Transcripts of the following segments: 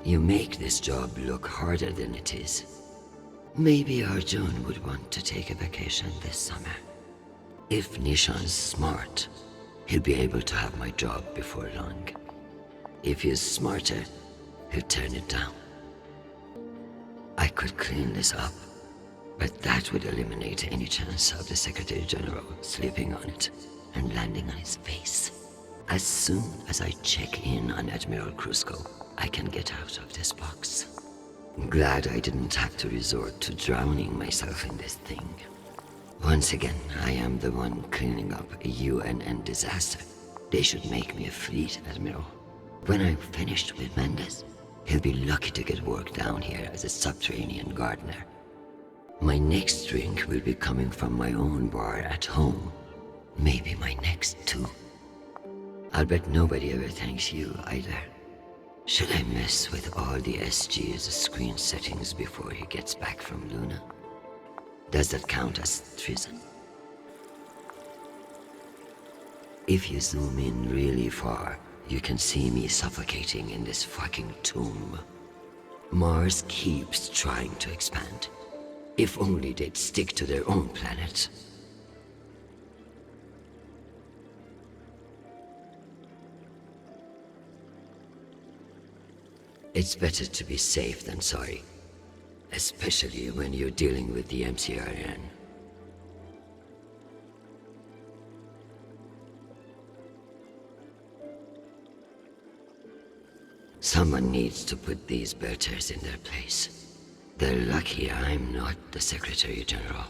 You make this job look harder than it is. Maybe Arjun would want to take a vacation this summer. If Nishan's smart, he'll be able to have my job before long. If he's smarter, he'll turn it down. I could clean this up, but that would eliminate any chance of the Secretary General sleeping on it and landing on his face. As soon as I check in on Admiral Krusko, I can get out of this box. Glad I didn't have to resort to drowning myself in this thing. Once again, I am the one cleaning up a UNN disaster. They should make me a fleet admiral. When I'm finished with Mendes, he'll be lucky to get work down here as a subterranean gardener. My next drink will be coming from my own bar at home. Maybe my next too. I'll bet nobody ever thanks you either. Should I mess with all the SG's screen settings before he gets back from Luna? Does that count as treason? If you zoom in really far, you can see me suffocating in this fucking tomb. Mars keeps trying to expand. If only they'd stick to their own planet. It's better to be safe than sorry, especially when you're dealing with the MCRN. Someone needs to put these Belters in their place. They're lucky I'm not the Secretary General.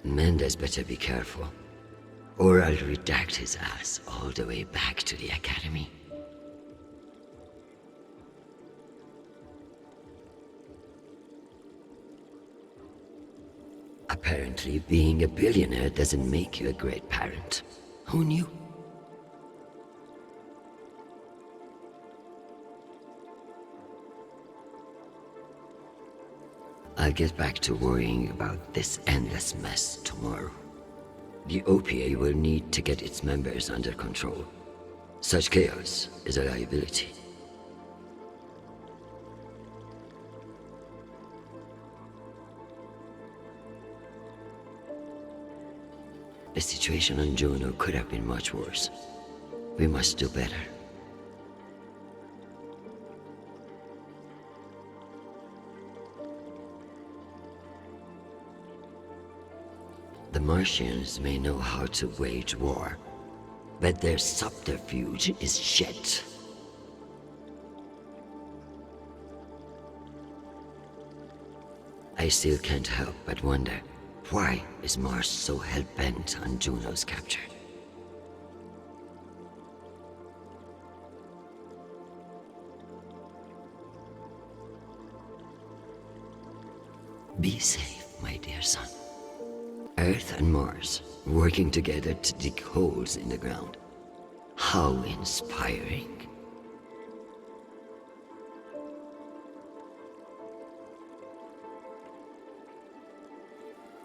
Mendes better be careful, or I'll redact his ass all the way back to the Academy. Apparently, being a billionaire doesn't make you a great parent. Who knew? I'll get back to worrying about this endless mess tomorrow. The OPA will need to get its members under control. Such chaos is a liability. The situation on Juno could have been much worse. We must do better. The Martians may know how to wage war, but their subterfuge is shit. I still can't help but wonder, why is Mars so hell-bent on Juno's capture? Be safe, my dear son. Earth and Mars working together to dig holes in the ground. How inspiring.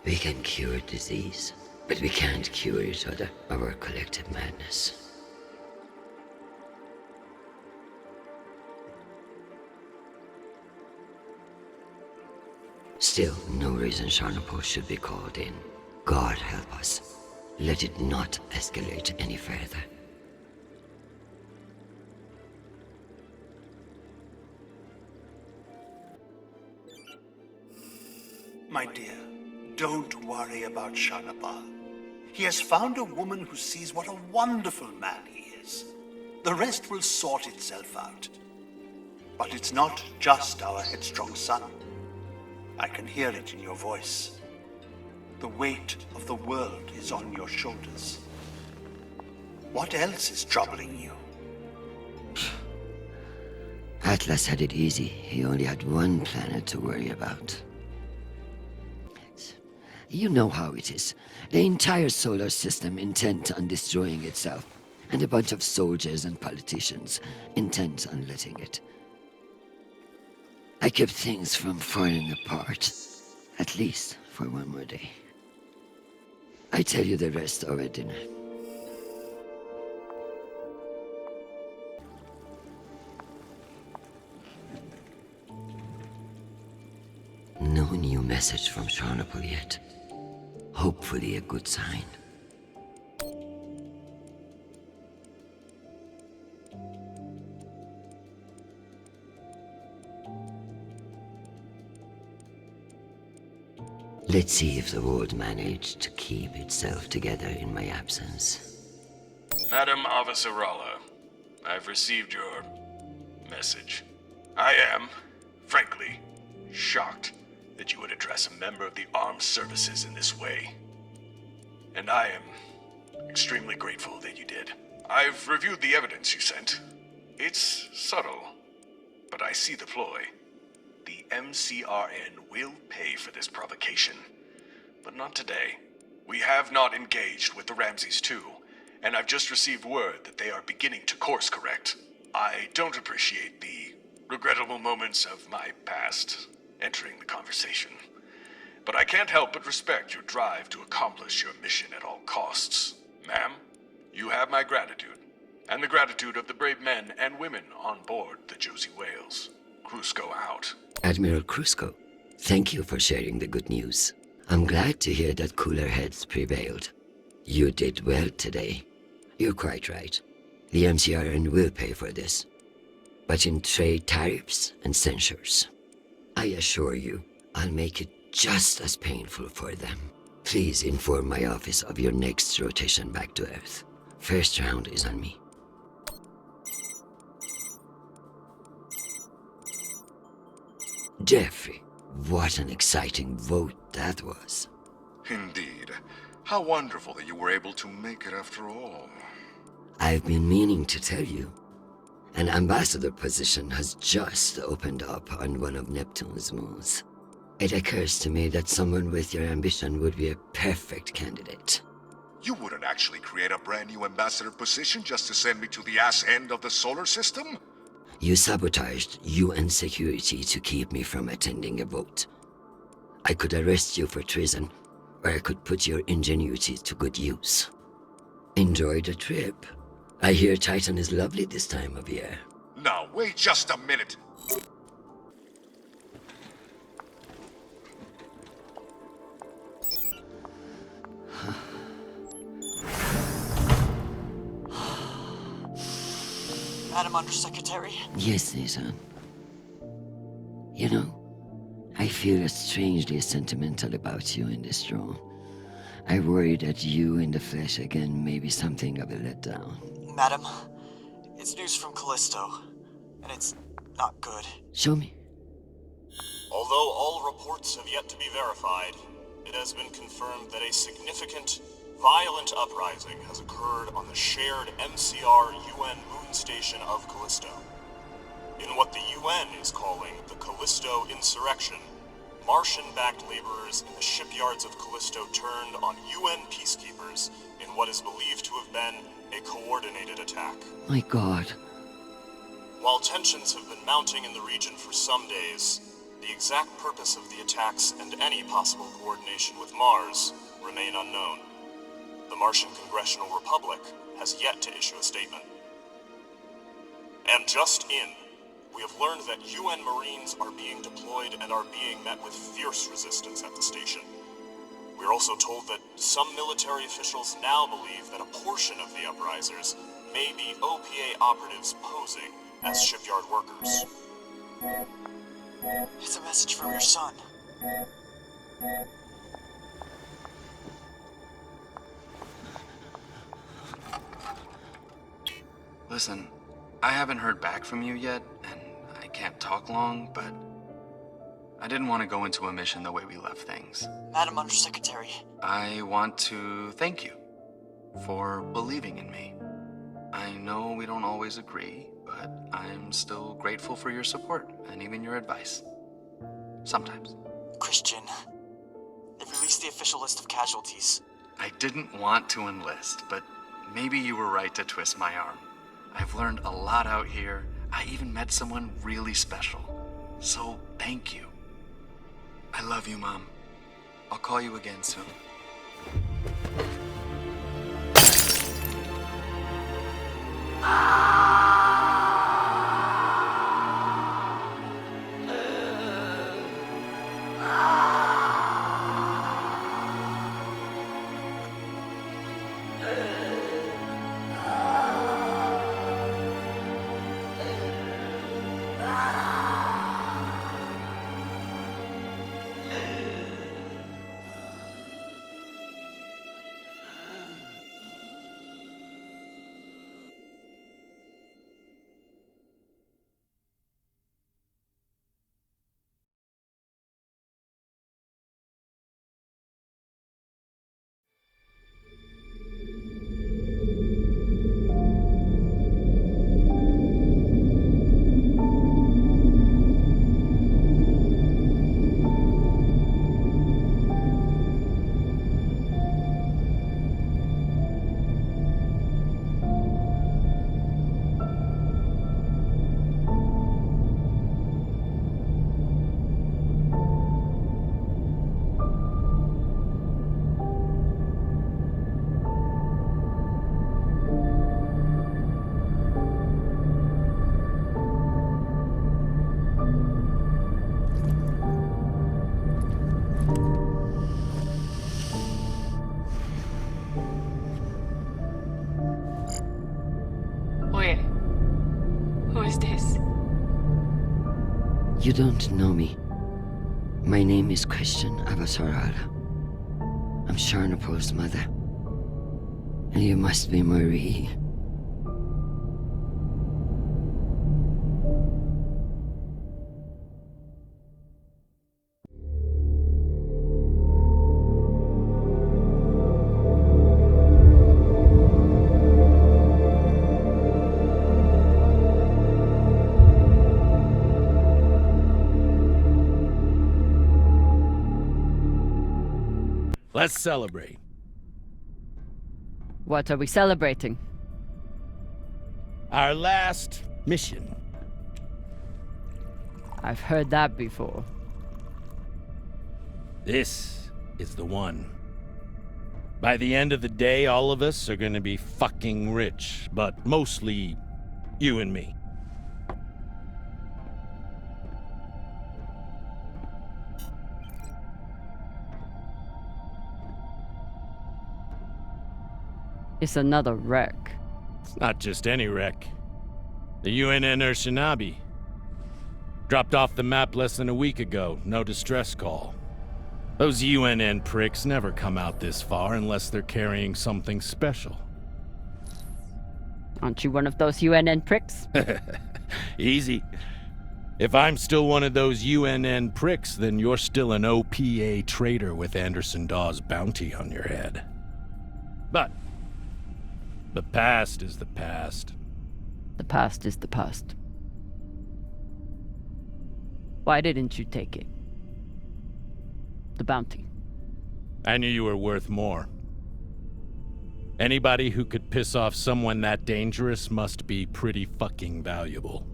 We can cure disease, but we can't cure each other, our collective madness. Still, no reason Chronological should be called in. God help us. Let it not escalate any further. My dear, don't worry about Chronological. He has found a woman who sees what a wonderful man he is. The rest will sort itself out. But it's not just our headstrong son. I can hear it in your voice. The weight of the world is on your shoulders. What else is troubling you? Atlas had it easy. He only had one planet to worry about. You know how it is. The entire solar system intent on destroying itself, and a bunch of soldiers and politicians intent on letting it. I kept things from falling apart, at least for one more day. I tell you the rest over dinner. no new message from Chronological yet. Hopefully a good sign. Let's see if the world managed to keep itself together in my absence. Madam Avasarala, I've received your message. I am, frankly, shocked that you would address a member of the armed services in this way. And I am extremely grateful that you did. I've reviewed the evidence you sent. It's subtle, but I see the ploy. The MCRN will pay for this provocation, but not today. We have not engaged with the Ramses II, and I've just received word that they are beginning to course correct. I don't appreciate the regrettable moments of my past entering the conversation, but I can't help but respect your drive to accomplish your mission at all costs. Ma'am, you have my gratitude, and the gratitude of the brave men and women on board the Josie Whales. Crusoe out. Admiral Crusoe, thank you for sharing the good news. I'm glad to hear that cooler heads prevailed. You did well today. You're quite right. The MCRN will pay for this, but in trade tariffs and censures. I assure you, I'll make it just as painful for them. Please inform my office of your next rotation back to Earth. First round is on me. Jeffrey, what an exciting vote that was. Indeed. How wonderful that you were able to make it after all. I've been meaning to tell you. An ambassador position has just opened up on one of Neptune's moons. It occurs to me that someone with your ambition would be a perfect candidate. You wouldn't actually create a brand new ambassador position just to send me to the ass end of the solar system? You sabotaged UN security to keep me from attending a vote. I could arrest you for treason, or I could put your ingenuity to good use. Enjoy the trip. I hear Titan is lovely this time of year. Now, wait just a minute. Madam Undersecretary? Yes, Nathan. You know, I feel strangely sentimental about you in this role. I worry that you in the flesh again may be something of a letdown. Madam, it's news from Callisto, and it's not good. Show me. Although all reports have yet to be verified, it has been confirmed that a significant, violent uprising has occurred on the shared MCR UN moon station of Callisto. In what the UN is calling the Callisto Insurrection, Martian-backed laborers in the shipyards of Callisto turned on UN peacekeepers in what is believed to have been a coordinated attack. My God. While tensions have been mounting in the region for some days, the exact purpose of the attacks and any possible coordination with Mars remain unknown. The Martian Congressional Republic has yet to issue a statement. And just in, we have learned that UN Marines are being deployed and are being met with fierce resistance at the station. We are also told that some military officials now believe that a portion of the uprisers may be OPA operatives posing as shipyard workers. It's a message from your son. Listen, I haven't heard back from you yet, and I can't talk long, but I didn't want to go into a mission the way we left things. Madam Undersecretary. I want to thank you for believing in me. I know we don't always agree, but I'm still grateful for your support and even your advice. Sometimes. Christian, they've released the official list of casualties. I didn't want to enlist, but maybe you were right to twist my arm. I've learned a lot out here. I even met someone really special. So thank you. I love you, Mom. I'll call you again soon. is this? You don't know me. My name is Christian Avasarala. I'm Sharnapol's mother. And you must be Marie. Let's celebrate. What are we celebrating? Our last mission. I've heard that before. This is the one. By the end of the day, all of us are gonna be fucking rich, but mostly you and me. It's another wreck. It's not just any wreck. The UNN Urshinabi. Dropped off the map less than a week ago. No distress call. Those UNN pricks never come out this far unless they're carrying something special. Aren't you one of those UNN pricks? Easy. If I'm still one of those UNN pricks, then you're still an OPA traitor with Anderson Dawes' bounty on your head. But the past is the past. The past is the past. Why didn't you take it? The bounty. I knew you were worth more. Anybody who could piss off someone that dangerous must be pretty fucking valuable.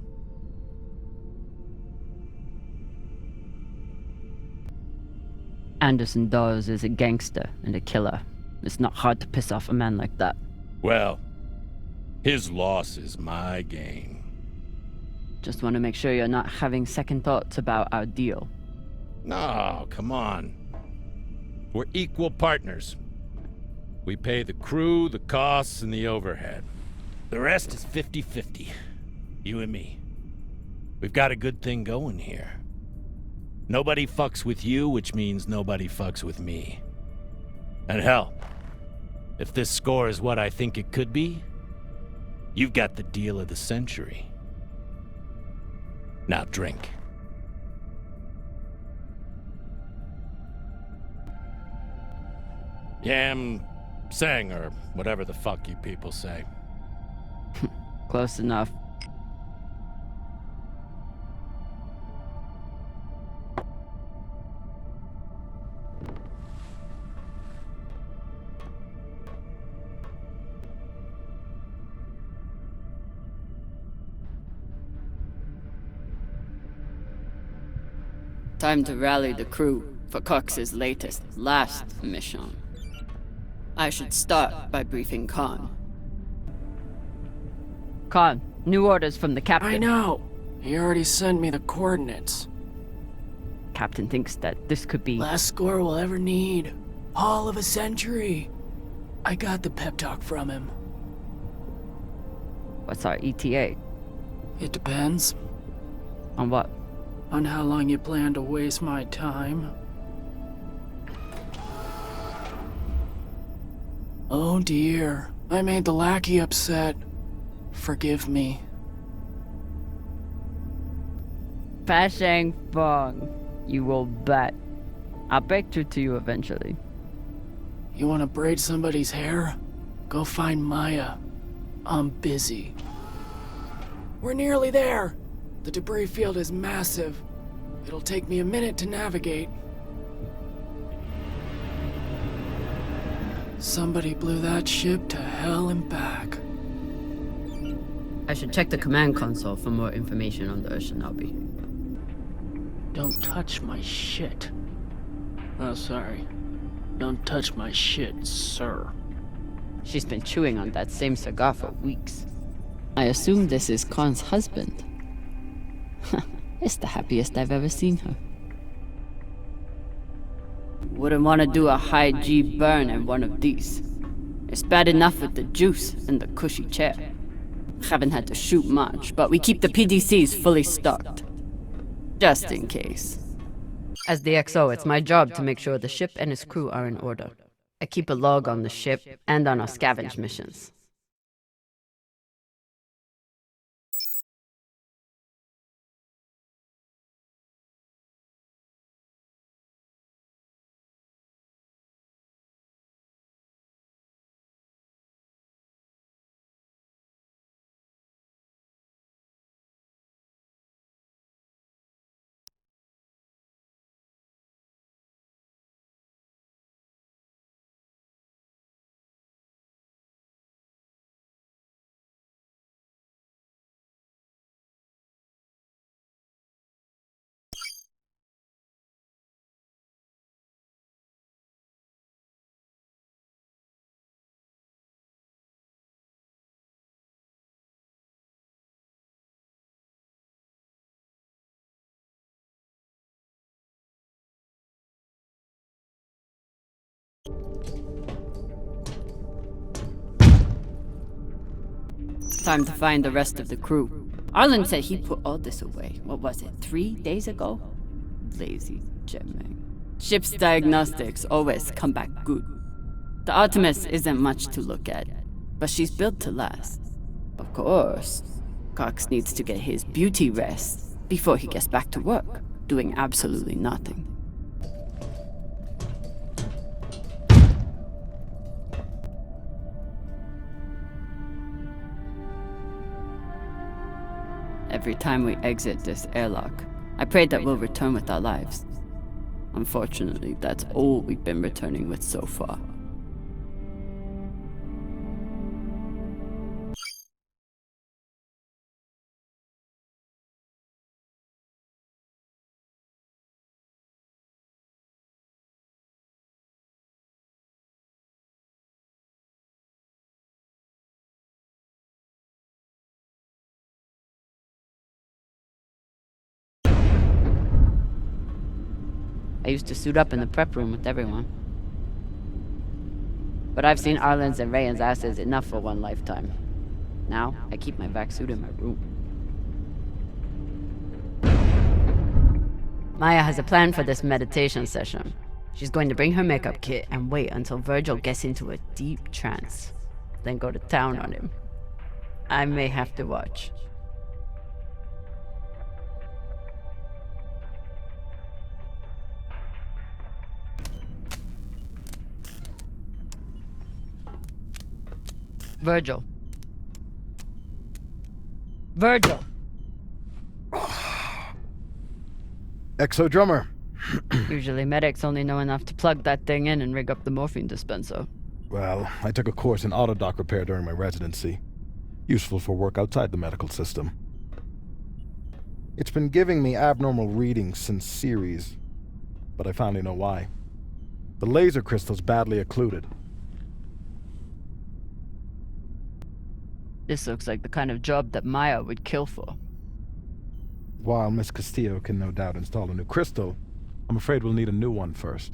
Anderson Dawes is a gangster and a killer. It's not hard to piss off a man like that. Well, his loss is my gain. Just want to make sure you're not having second thoughts about our deal. No, come on. We're equal partners. We pay the crew, the costs, and the overhead. The rest is 50-50. You and me. We've got a good thing going here. Nobody fucks with you, which means nobody fucks with me. And hell, if this score is what I think it could be, you've got the deal of the century. Now drink. Yam sang, or whatever the fuck you people say. Close enough. Time to rally the crew for Cox's last mission. I should start by briefing Khan. Khan, new orders from the captain. I know. He already sent me the coordinates. Captain thinks that this could be... Last score we'll ever need. Haul of a century. I got the pep talk from him. What's our ETA? It depends. On what? On how long you plan to waste my time. Oh dear, I made the lackey upset. Forgive me. Pashang Fong, you will bet. I'll break through to you eventually. You want to braid somebody's hair? Go find Maya. I'm busy. We're nearly there. The debris field is massive. It'll take me a minute to navigate. Somebody blew that ship to hell and back. I should check the command console for more information on the Urshinabi. Don't touch my shit. Oh, sorry. Don't touch my shit, sir. She's been chewing on that same cigar for weeks. I assume this is Khan's husband. It's the happiest I've ever seen her. Wouldn't want to do a high G burn in one of these. It's bad enough with the juice and the cushy chair. Haven't had to shoot much, but we keep the PDCs fully stocked. Just in case. As the XO, it's my job to make sure the ship and its crew are in order. I keep a log on the ship and on our scavenge missions. Time to find the rest of the crew. Arlen said he put all this away. What was it, 3 days ago? Lazy Jetman. Ship's diagnostics always come back good. The Artemis isn't much to look at, but she's built to last. Of course, Cox needs to get his beauty rest before he gets back to work, doing absolutely nothing. Every time we exit this airlock, I pray that we'll return with our lives. Unfortunately, that's all we've been returning with so far. I used to suit up in the prep room with everyone. But I've seen Arlen's and Rayan's asses enough for one lifetime. Now, I keep my vac suit in my room. Maya has a plan for this meditation session. She's going to bring her makeup kit and wait until Virgil gets into a deep trance, then go to town on him. I may have to watch. Virgil. Virgil! Exo drummer. Usually medics only know enough to plug that thing in and rig up the morphine dispenser. Well, I took a course in autodoc repair during my residency. Useful for work outside the medical system. It's been giving me abnormal readings since series, but I finally know why. The laser crystal's badly occluded. This looks like the kind of job that Maya would kill for. While Miss Castillo can no doubt install a new crystal, I'm afraid we'll need a new one first.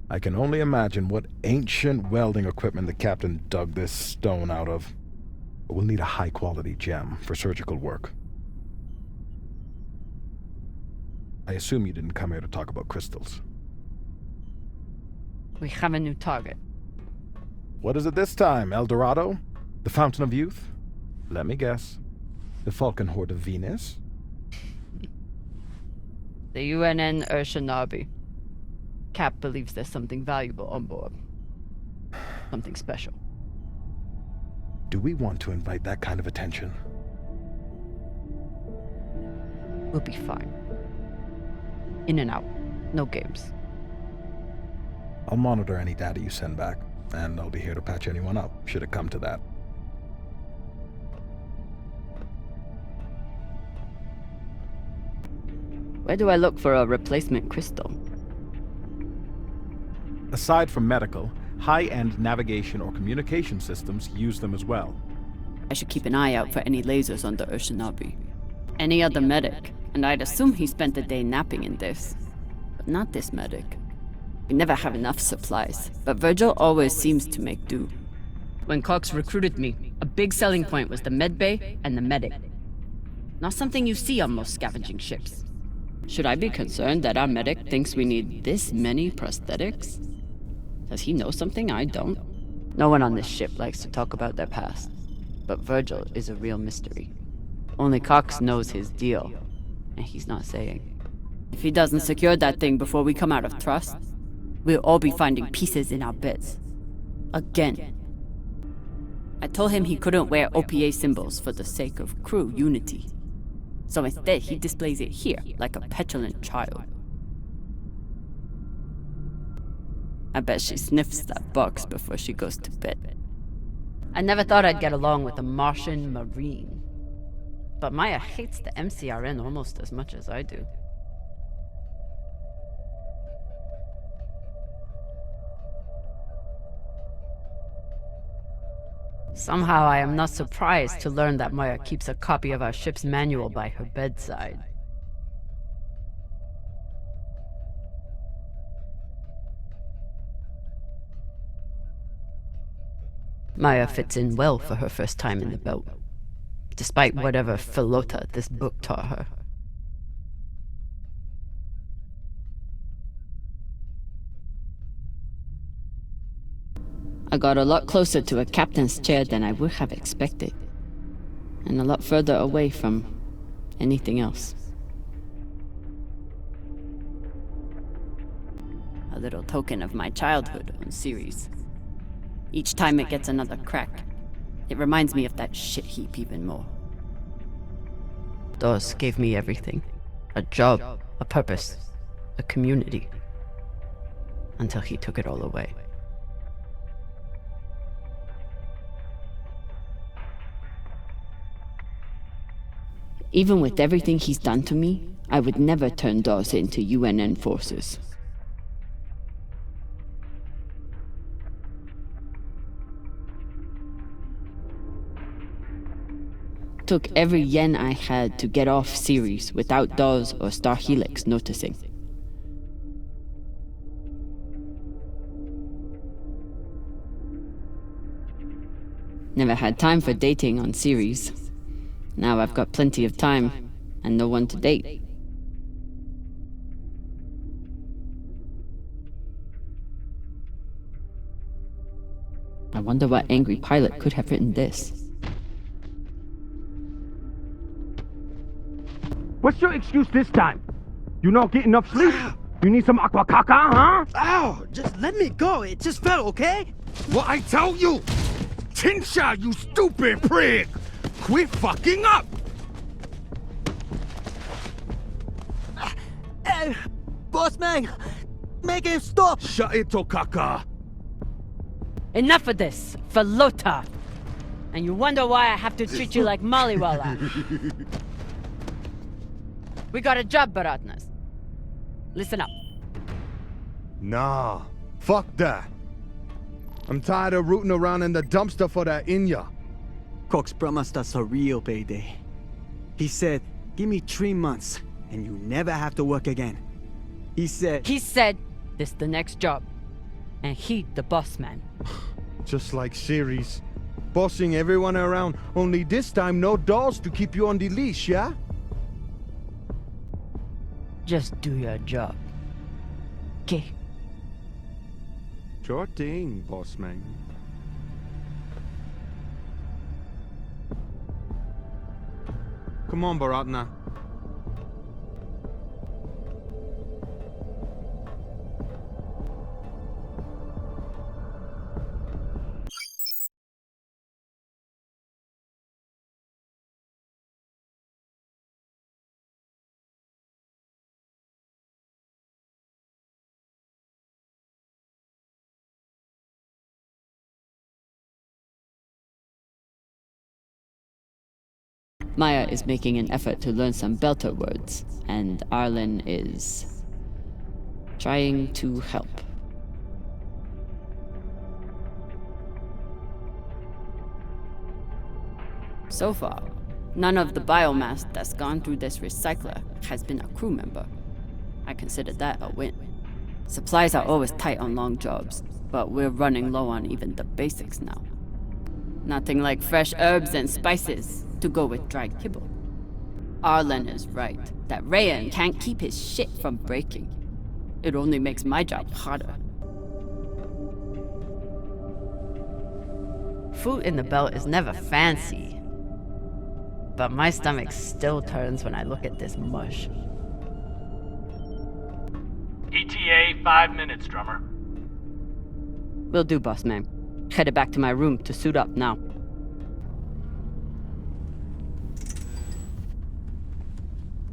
I can only imagine what ancient welding equipment the captain dug this stone out of. But we'll need a high-quality gem for surgical work. I assume you didn't come here to talk about crystals. We have a new target. What is it this time, El Dorado? The Fountain of Youth? Let me guess. The Falcon Horde of Venus? The UNN Urshanabi. Cap believes there's something valuable on board. Something special. Do we want to invite that kind of attention? We'll be fine. In and out. No games. I'll monitor any data you send back, and I'll be here to patch anyone up, should it come to that. Where do I look for a replacement crystal? Aside from medical, high-end navigation or communication systems use them as well. I should keep an eye out for any lasers on the Urshanabi. Any other medic, and I'd assume he spent the day napping in this. But not this medic. We never have enough supplies, but Virgil always seems to make do. When Cox recruited me, A big selling point was the med bay and the medic. Not something you see on most scavenging ships. Should I be concerned that our medic thinks we need this many prosthetics? Does he know something I don't? No one on this ship likes to talk about their past, but Virgil is a real mystery. Only Cox knows his deal, and he's not saying. If he doesn't secure that thing before we come out of trust, we'll all be finding pieces in our beds. Again. I told him he couldn't wear OPA symbols for the sake of crew unity. So instead, he displays it here, like a petulant child. I bet she sniffs that box before she goes to bed. I never thought I'd get along with a Martian Marine. But Maya hates the MCRN almost as much as I do. Somehow I am not surprised to learn that Maya keeps a copy of our ship's manual by her bedside. Maya fits in well for her first time in the belt, despite whatever philota this book taught her. I got a lot closer to a captain's chair than I would have expected, and a lot further away from anything else. A little token of my childhood on Ceres. Each time it gets another crack, it reminds me of that shit heap even more. Dawes gave me everything. A job, a purpose, a community. Until he took it all away. Even with everything he's done to me, I would never turn Dawes into UNN forces. Took every yen I had to get off Ceres without Dawes or Star Helix noticing. Never had time for dating on Ceres. Now I've got plenty of time, and no one to date. I wonder what angry pilot could have written this. What's your excuse this time? You not get enough sleep? You need some aqua caca, huh? Ow! Just let me go. It just fell, okay? What I tell you? Tinsha, you stupid prig! Quit fucking up! Hey, boss man! Make him stop! Shut it, Tokaka! Enough of this, Philota! And you wonder why I have to treat you like Maliwala. We got a job, Baratnas. Listen up. Nah, fuck that. I'm tired of rooting around in the dumpster for that Inya. Cox promised us a real payday. He said, give me 3 months, and you never have to work again. He said, this the next job. And he the boss man. Just like Ceres. Bossing everyone around, only this time no dolls to keep you on the leash, yeah? Just do your job. Okay. Sure thing, boss man. Come on, Baratna. Maya is making an effort to learn some Belter words, and Arlen is trying to help. So far, none of the biomass that's gone through this recycler has been a crew member. I consider that a win. Supplies are always tight on long jobs, but we're running low on even the basics now. Nothing like fresh herbs and spices to go with dried kibble. Arlen is right that Rayan can't keep his shit from breaking. It only makes my job harder. Food in the belt is never fancy, but my stomach still turns when I look at this mush. ETA 5 minutes, drummer. Will do, boss man. Headed back to my room to suit up now.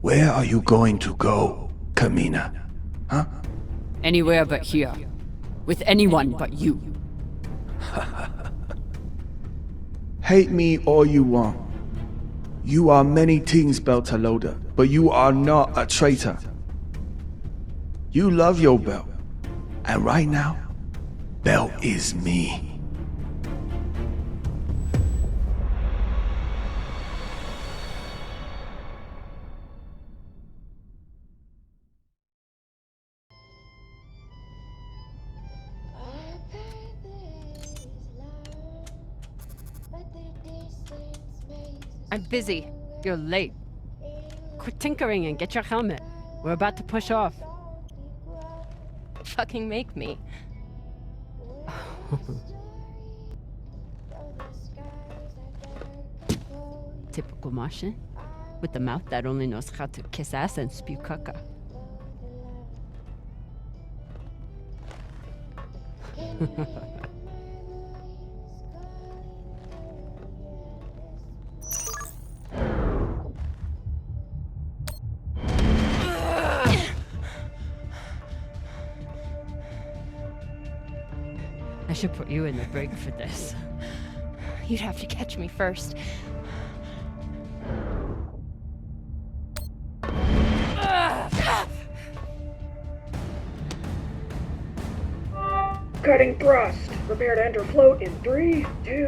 Where are you going to go, Kamina? Huh? Anywhere but here. With anyone but you. Hate me all you want. You are many things, Beltalowda, but you are not a traitor. You love your belt. And right now, belt is me. I'm busy. You're late. Quit tinkering and get your helmet. We're about to push off. Fucking make me. Typical Martian. With the mouth that only knows how to kiss ass and spew caca. I should put you in the brig for this. You'd have to catch me first. Cutting thrust. Prepare to enter float in 3, 2...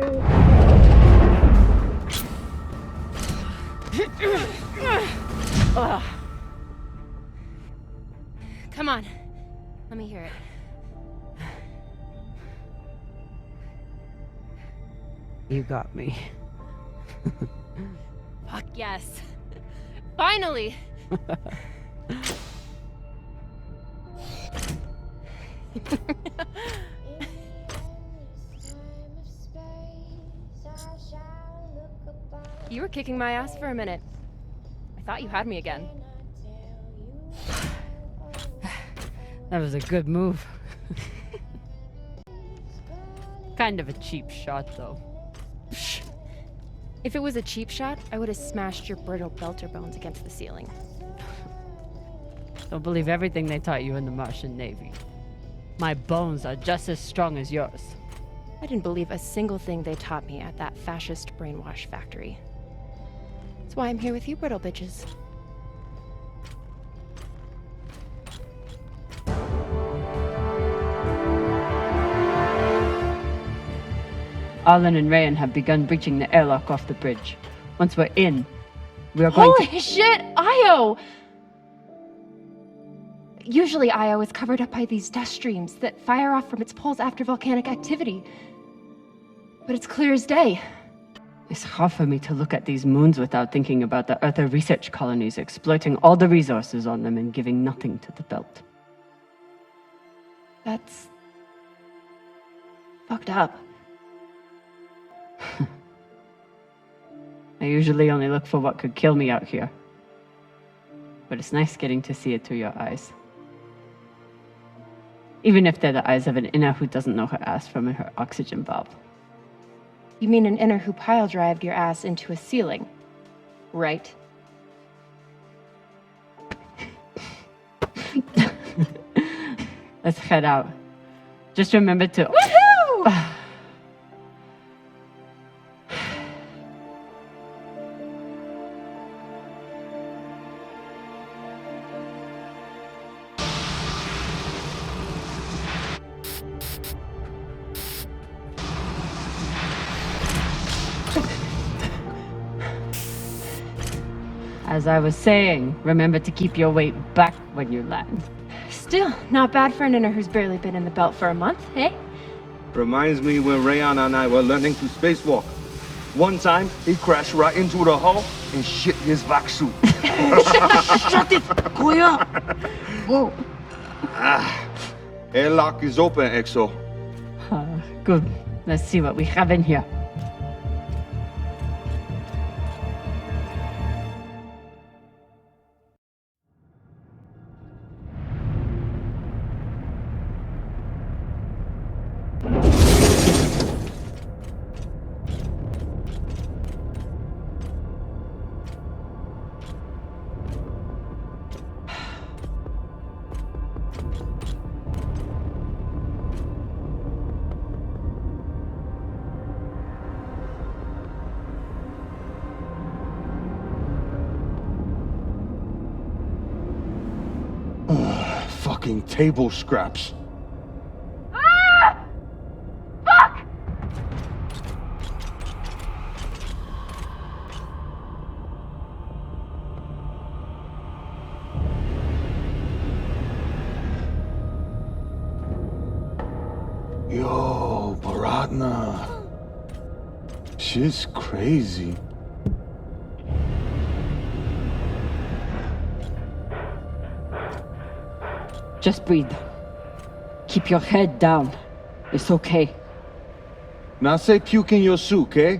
Come on. Let me hear it. You got me. Fuck yes. Finally! You were kicking my ass for a minute. I thought you had me again. That was a good move. Kind of a cheap shot, though. If it was a cheap shot, I would have smashed your brittle belter bones against the ceiling. Don't believe everything they taught you in the Martian Navy. My bones are just as strong as yours. I didn't believe a single thing they taught me at that fascist brainwash factory. That's why I'm here with you brittle bitches. Arlen and Rayan have begun breaching the airlock off the bridge. Once we're in, we are going Holy shit, Io! Usually Io is covered up by these dust streams that fire off from its poles after volcanic activity. But it's clear as day. It's hard for me to look at these moons without thinking about the Earther research colonies exploiting all the resources on them and giving nothing to the belt. That's fucked up. I usually only look for what could kill me out here. But it's nice getting to see it through your eyes. Even if they're the eyes of an inner who doesn't know her ass from her oxygen valve. You mean an inner who pile-drived your ass into a ceiling, right? Let's head out. Just remember to... Woohoo! As I was saying, remember to keep your weight back when you land. Still, not bad for an inner who's barely been in the belt for a month, eh? Reminds me when Rayan and I were learning to spacewalk. One time, he crashed right into the hull and shit his vac suit. Shut it! Koya! Whoa. Airlock is open, Exo. Good. Let's see what we have in here. Fucking table scraps. Ah! Fuck! Yo, Baratna. Shit's crazy. Just breathe. Keep your head down. It's okay. Now say puke in your soup, eh?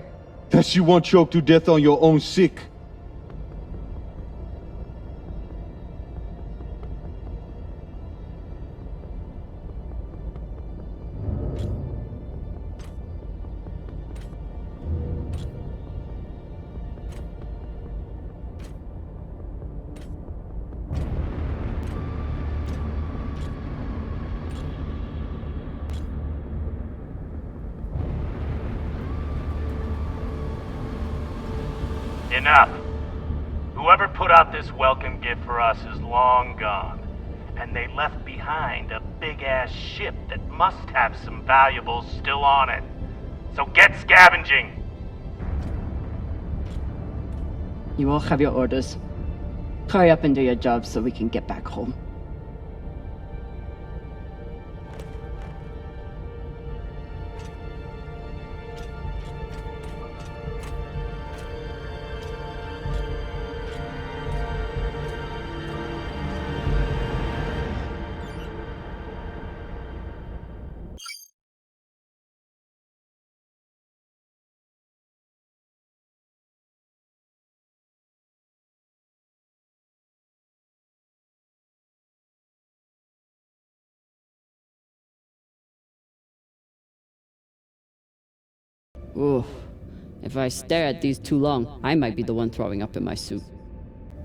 That you won't choke to death on your own sick. Enough. Whoever put out this welcome gift for us is long gone. And they left behind a big-ass ship that must have some valuables still on it. So get scavenging! You all have your orders. Hurry up and do your job so we can get back home. Ooh. If I stare at these too long, I might be the one throwing up in my soup.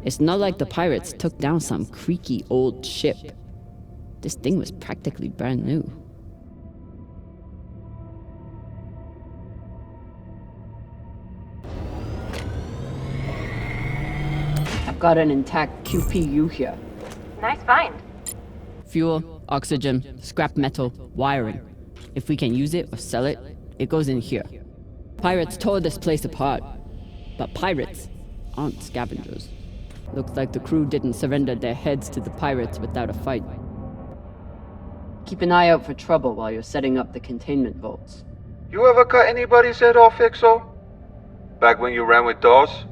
It's not like the pirates took down some creaky old ship. This thing was practically brand new. I've got an intact QPU here. Nice find. Fuel, oxygen, scrap metal, wiring. If we can use it or sell it, it goes in here. Pirates tore this place apart. But pirates aren't scavengers. Looks like the crew didn't surrender their heads to the pirates without a fight. Keep an eye out for trouble while you're setting up the containment vaults. You ever cut anybody's head off, Exo? Back when you ran with Dawes?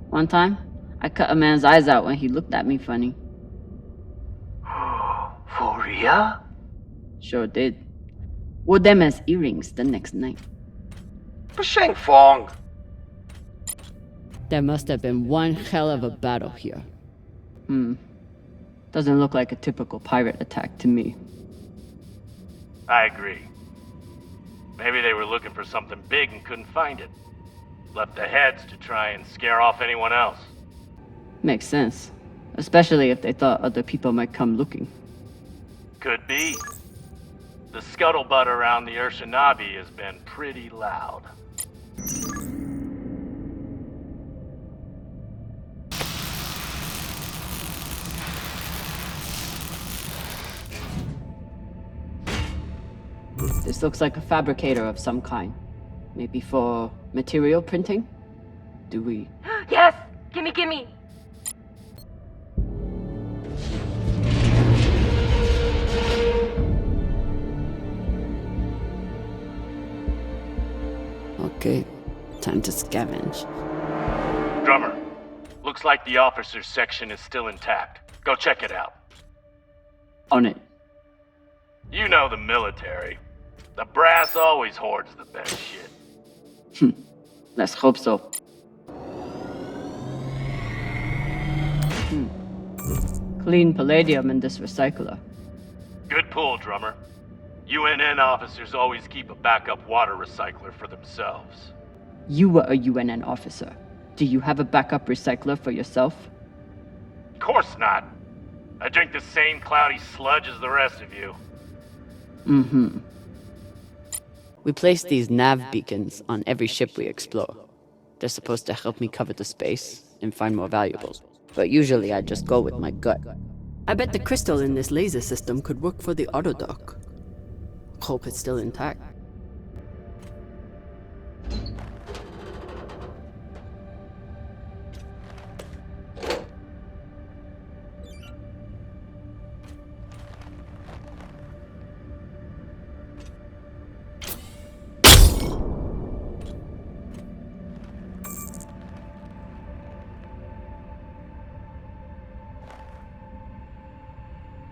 One time, I cut a man's eyes out when he looked at me funny. For real? Sure did. Wore them as earrings the next night. Sheng Fong. There must have been one hell of a battle here. Doesn't look like a typical pirate attack to me. I agree. Maybe they were looking for something big and couldn't find it. Left the heads to try and scare off anyone else. Makes sense. Especially if they thought other people might come looking. Could be. The scuttlebutt around the Urshanabi has been pretty loud. This looks like a fabricator of some kind. Maybe for material printing? Do we? Yes! Gimme, gimme! Okay, Time to scavenge. Drummer, looks like the officers' section is still intact. Go check it out. On it. You know the military. The brass always hoards the best shit. Let's hope so. Clean palladium in this recycler. Good pull, Drummer. UNN officers always keep a backup water recycler for themselves. You were a UNN officer. Do you have a backup recycler for yourself? Of course not. I drink the same cloudy sludge as the rest of you. Mm-hmm. We place these nav beacons on every ship we explore. They're supposed to help me cover the space and find more valuables. But usually I just go with my gut. I bet the crystal in this laser system could work for the autodock. Hope it's still intact.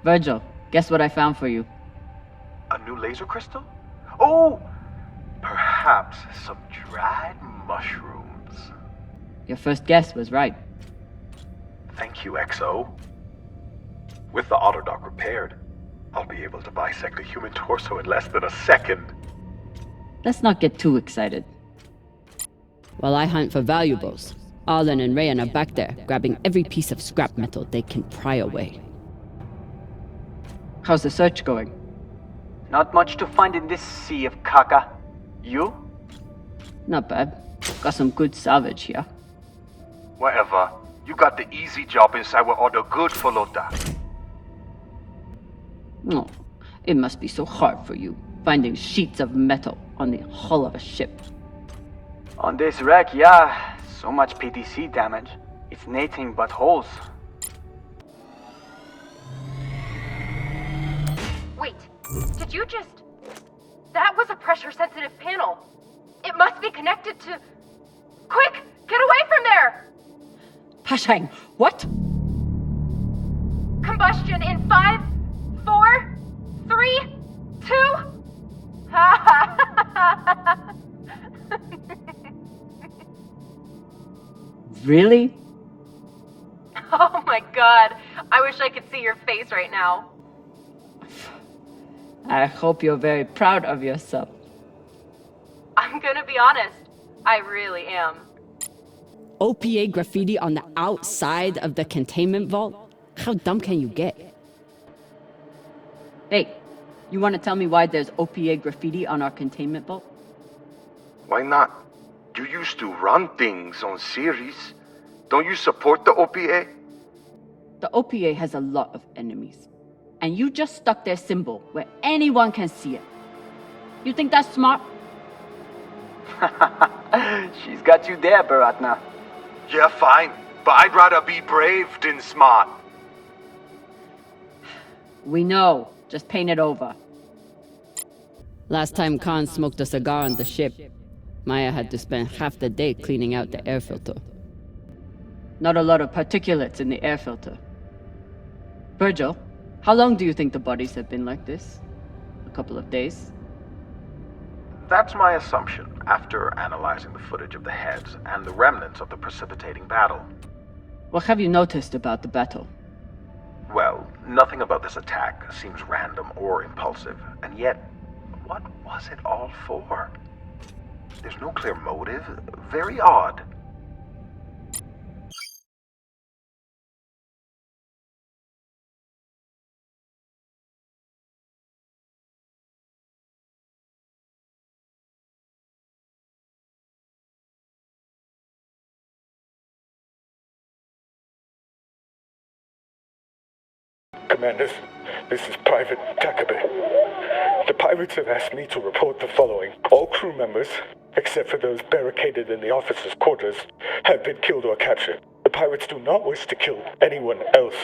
Virgil, guess what I found for you? A new laser crystal? Oh! Perhaps some dried mushrooms. Your first guess was right. Thank you, XO. With the autodock repaired, I'll be able to bisect a human torso in less than a second. Let's not get too excited. While I hunt for valuables, Arlen and Rayan are back there, grabbing every piece of scrap metal they can pry away. How's the search going? Not much to find in this sea of caca. You? Not bad. Got some good salvage here. Whatever. You got the easy job inside where all the good folota. Oh, it must be so hard for you, finding sheets of metal on the hull of a ship. On this wreck, yeah. So much PTC damage. It's nothing but holes. Wait, did you just... That was a pressure-sensitive panel. It must be connected to... Quick, get away from there! Pashang, what? Combustion in 5, 4, 3, 2... Really? Oh my god, I wish I could see your face right now. I hope you're very proud of yourself. I'm gonna be honest, I really am. OPA graffiti on the outside of the containment vault? How dumb can you get? Hey, you want to tell me why there's OPA graffiti on our containment vault? Why not? You used to run things on series. Don't you support the OPA? The OPA has a lot of enemies. And you just stuck their symbol where anyone can see it. You think that's smart? She's got you there, Baratna. Yeah, fine. But I'd rather be brave than smart. We know. Just paint it over. Last time Khan smoked a cigar on the ship, Maya had to spend half the day cleaning out the air filter. Not a lot of particulates in the air filter. Virgil, how long do you think the bodies have been like this? A couple of days? That's my assumption, after analyzing the footage of the heads and the remnants of the precipitating battle. What have you noticed about the battle? Well, nothing about this attack seems random or impulsive, and yet, what was it all for? There's no clear motive. Very odd. Commanders, this is Private Takabe. The pirates have asked me to report the following. All crew members, except for those barricaded in the officers' quarters, have been killed or captured. The pirates do not wish to kill anyone else.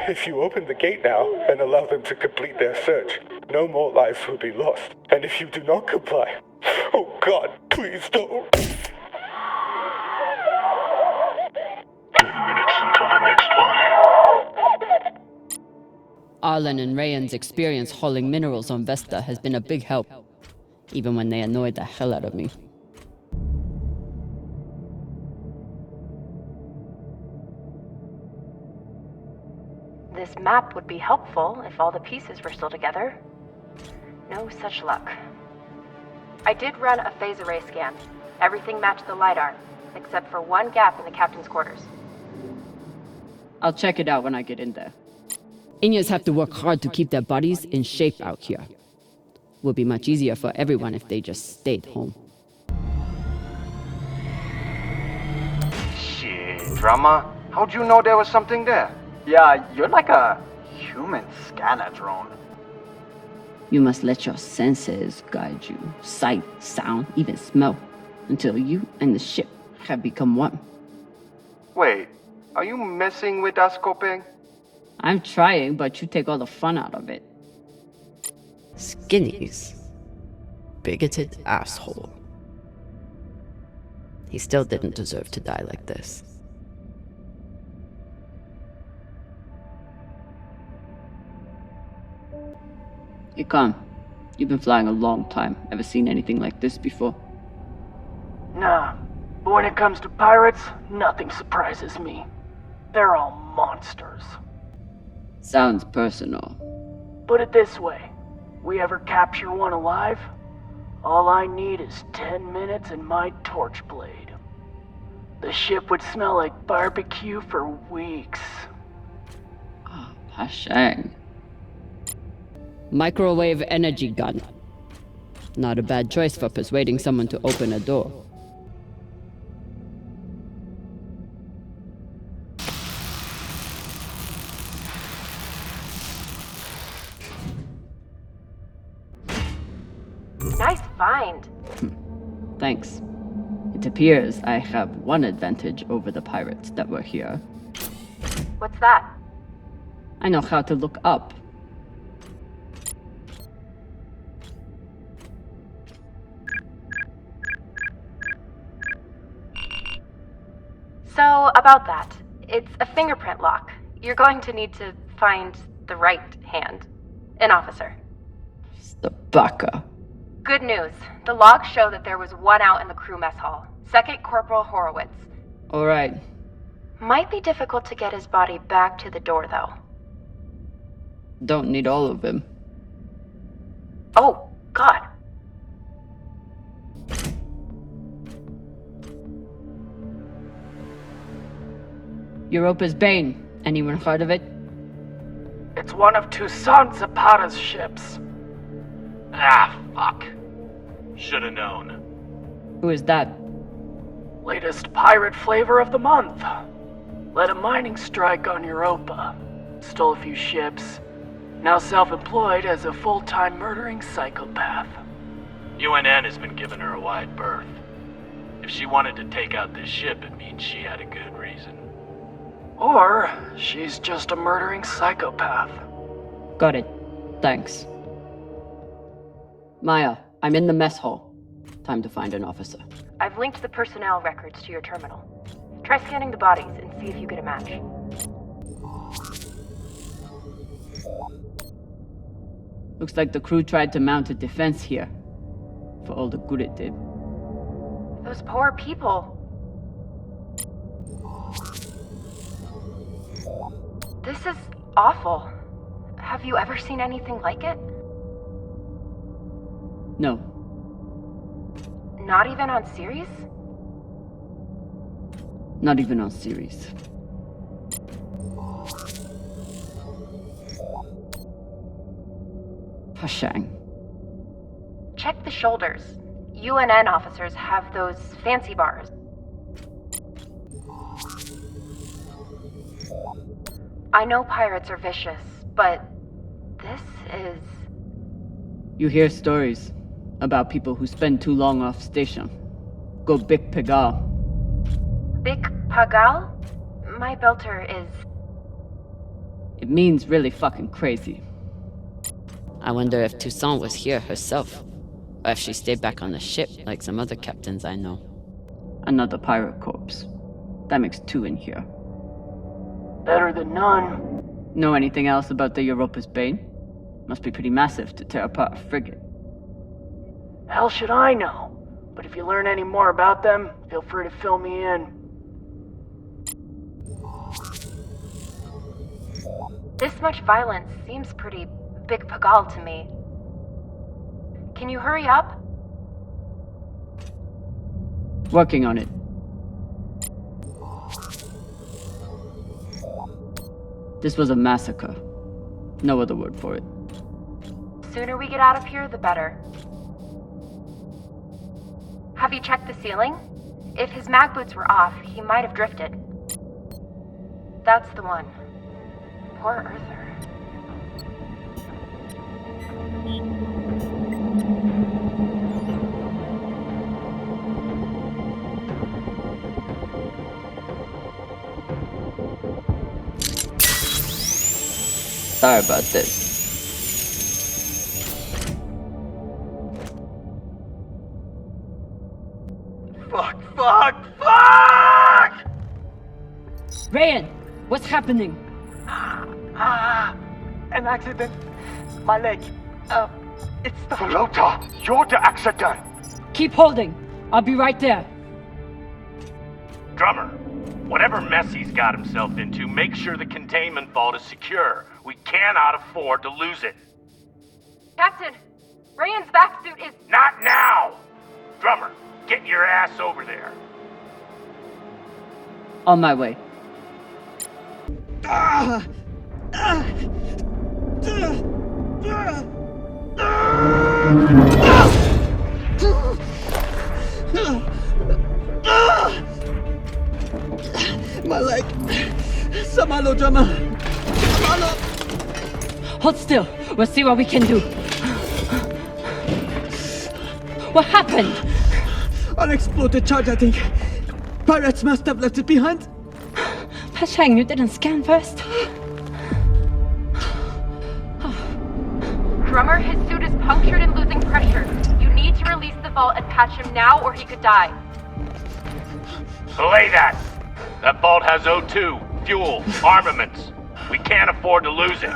If you open the gate now and allow them to complete their search, no more lives will be lost. And if you do not comply, oh God, please don't. Arlen and Rayan's experience hauling minerals on Vesta has been a big help, even when they annoyed the hell out of me. This map would be helpful if all the pieces were still together. No such luck. I did run a phase array scan. Everything matched the LiDAR, except for one gap in the captain's quarters. I'll check it out when I get in there. Inyas have to work hard to keep their bodies in shape out here. Would be much easier for everyone if they just stayed home. Shit, Drama. How'd you know there was something there? Yeah, you're like a human scanner drone. You must let your senses guide you. Sight, sound, even smell. Until you and the ship have become one. Wait, are you messing with us, Kopeng? I'm trying, but you take all the fun out of it. Skinnies. Bigoted asshole. He still didn't deserve to die like this. Hey, Khan. You've been flying a long time. Ever seen anything like this before? Nah, but when it comes to pirates, nothing surprises me. They're all monsters. Sounds personal. Put it this way, we ever capture one alive, all I need is 10 minutes and my torch blade. The ship would smell like barbecue for weeks. Hashang. Microwave energy gun. Not a bad choice for persuading someone to open a door. Nice find. Thanks. It appears I have one advantage over the pirates that were here. What's that? I know how to look up. So, about that. It's a fingerprint lock. You're going to need to find the right hand. An officer. The baka. Good news. The logs show that there was one out in the crew mess hall. Second Corporal Horowitz. Alright. Might be difficult to get his body back to the door, though. Don't need all of him. Oh, God. Europa's Bane. Anyone heard of it? It's one of Toussaint Zapata's ships. Ah, fuck. Should've known. Who is that? Latest pirate flavor of the month. Led a mining strike on Europa. Stole a few ships. Now self-employed as a full-time murdering psychopath. UNN has been giving her a wide berth. If she wanted to take out this ship, it means she had a good reason. Or she's just a murdering psychopath. Got it. Thanks. Maya, I'm in the mess hall. Time to find an officer. I've linked the personnel records to your terminal. Try scanning the bodies and see if you get a match. Looks like the crew tried to mount a defense here. For all the good it did. Those poor people. This is awful. Have you ever seen anything like it? No. Not even on series? Not even on series. Hashang. Check the shoulders. UNN officers have those fancy bars. I know pirates are vicious, but this is... You hear stories about people who spend too long off station. Go Big Pagal. Big Pagal? My belter is... It means really fucking crazy. I wonder if Toussaint was here herself. Or if she stayed back on the ship like some other captains I know. Another pirate corpse. That makes two in here. Better than none. Know anything else about the Europa's Bane? Must be pretty massive to tear apart a frigate. Hell should I know? But if you learn any more about them, feel free to fill me in. This much violence seems pretty big pagal to me. Can you hurry up? Working on it. This was a massacre. No other word for it. Sooner we get out of here, the better. Have you checked the ceiling? If his mag boots were off, he might have drifted. That's the one. Poor Earther. Sorry about this. Fuck! Rayan, what's happening? An accident. My leg. It's the... Lota, you're the accident. Keep holding. I'll be right there. Drummer, whatever mess he's got himself into, make sure the containment vault is secure. We cannot afford to lose it. Captain, Rayan's back suit is... Not now! Drummer, get your ass over there. On my way. My leg. Samalo, drummer. Samalo. Hold still. We'll see what we can do. What happened? Unexploded charge, I think. Pirates must have left it behind. Pashang, you didn't scan first? Drummer, his suit is punctured and losing pressure. You need to release the vault and patch him now or he could die. Belay that! That vault has O2, fuel, armaments. We can't afford to lose it.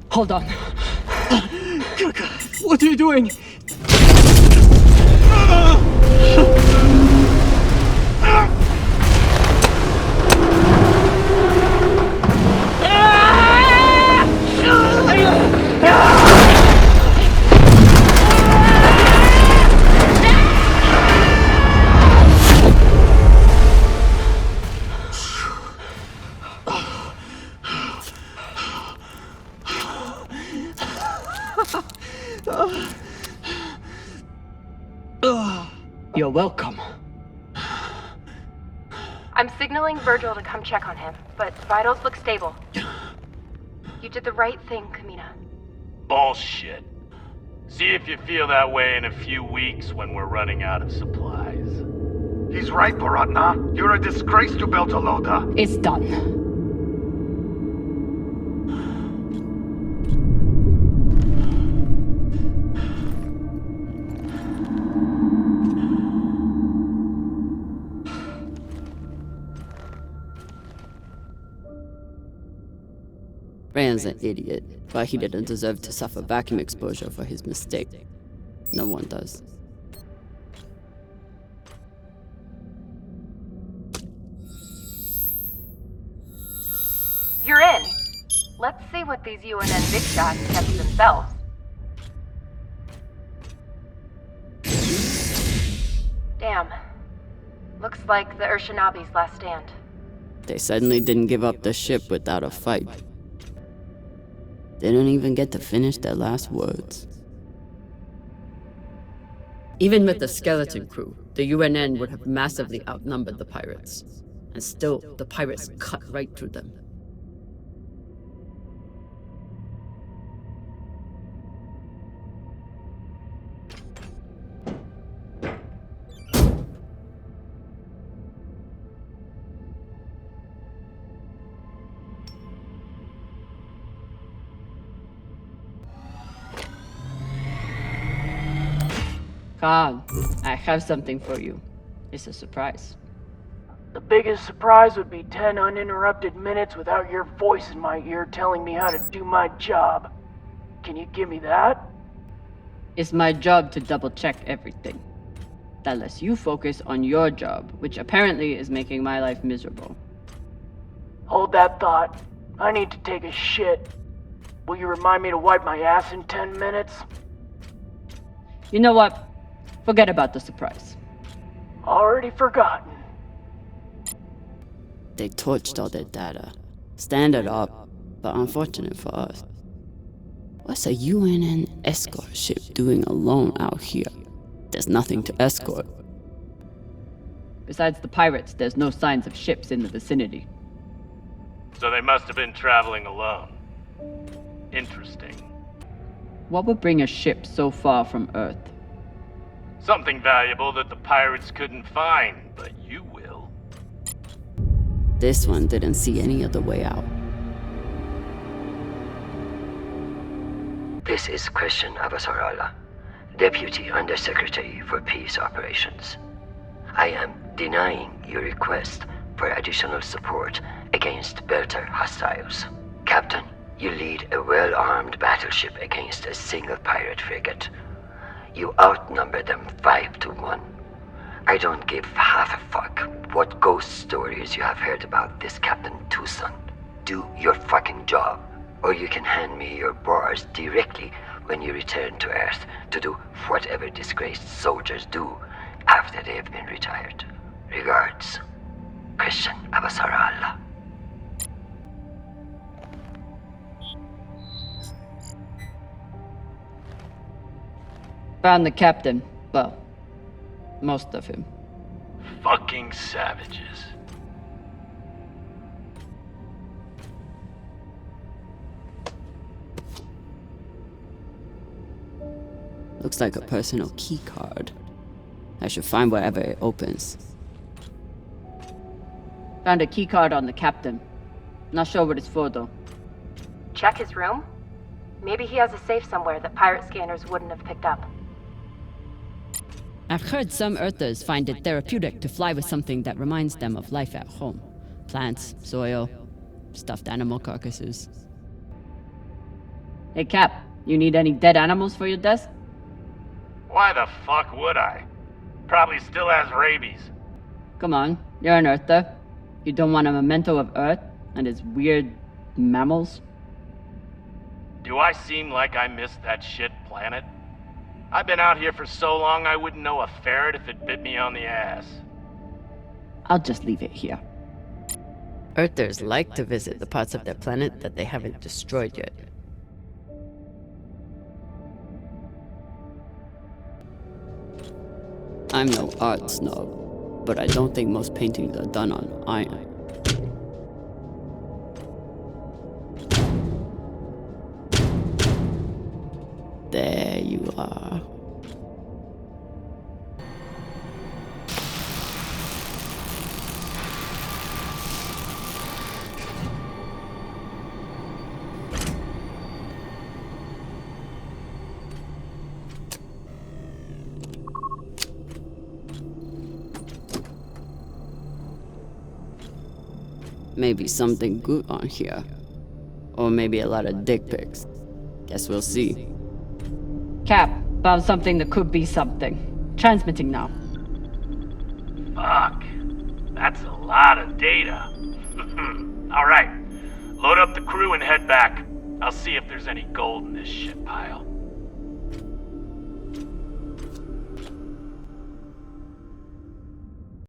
Hold on. What are you doing? You're welcome. I'm signaling Virgil to come check on him, but vitals look stable. You did the right thing, Kamina. Bullshit. See if you feel that way in a few weeks when we're running out of supplies. He's right, Baratna. You're a disgrace to Beltalowda. It's done. Rayan's an idiot, but he didn't deserve to suffer vacuum exposure for his mistake. No one does. You're in. Let's see what these UNN big shots kept to themselves. Damn. Looks like the Urshanabi's last stand. They suddenly didn't give up the ship without a fight. They didn't even get to finish their last words. Even with the skeleton crew, the UNN would have massively outnumbered the pirates. And still, the pirates cut right through them. Khan, I have something for you. It's a surprise. The biggest surprise would be 10 uninterrupted minutes without your voice in my ear telling me how to do my job. Can you give me that? It's my job to double check everything. That lets you focus on your job, which apparently is making my life miserable. Hold that thought. I need to take a shit. Will you remind me to wipe my ass in 10 minutes? You know what? Forget about the surprise. Already forgotten. They torched all their data. Standard up, but unfortunate for us. What's a UNN escort ship doing alone out here? There's nothing to escort. Besides the pirates, there's no signs of ships in the vicinity. So they must have been traveling alone. Interesting. What would bring a ship so far from Earth? Something valuable that the pirates couldn't find, but you will. This one didn't see any other way out. This is Christian Avasarala, Deputy Undersecretary for Peace Operations. I am denying your request for additional support against Belter hostiles. Captain, you lead a well-armed battleship against a single pirate frigate. You outnumber them 5 to 1. I don't give half a fuck what ghost stories you have heard about this Captain Tucson. Do your fucking job, or you can hand me your bars directly when you return to Earth to do whatever disgraced soldiers do after they have been retired. Regards, Christian Avasarala. Found the captain. Well, most of him. Fucking savages. Looks like a personal key card. I should find wherever it opens. Found a key card on the captain. Not sure what it's for though. Check his room? Maybe he has a safe somewhere that pirate scanners wouldn't have picked up. I've heard some Earthers find it therapeutic to fly with something that reminds them of life at home. Plants, soil, stuffed animal carcasses. Hey Cap, you need any dead animals for your desk? Why the fuck would I? Probably still has rabies. Come on, you're an Earther. You don't want a memento of Earth and its weird mammals? Do I seem like I missed that shit planet? I've been out here for so long I wouldn't know a ferret if it bit me on the ass. I'll just leave it here. Earthers like to visit the parts of their planet that they haven't destroyed yet. I'm no art snob, but I don't think most paintings are done on iron. There you are. Maybe something good on here. Or maybe a lot of dick pics. Guess we'll see. Cap, found something that could be something. Transmitting now. Fuck. That's a lot of data. Alright. Load up the crew and head back. I'll see if there's any gold in this shit pile.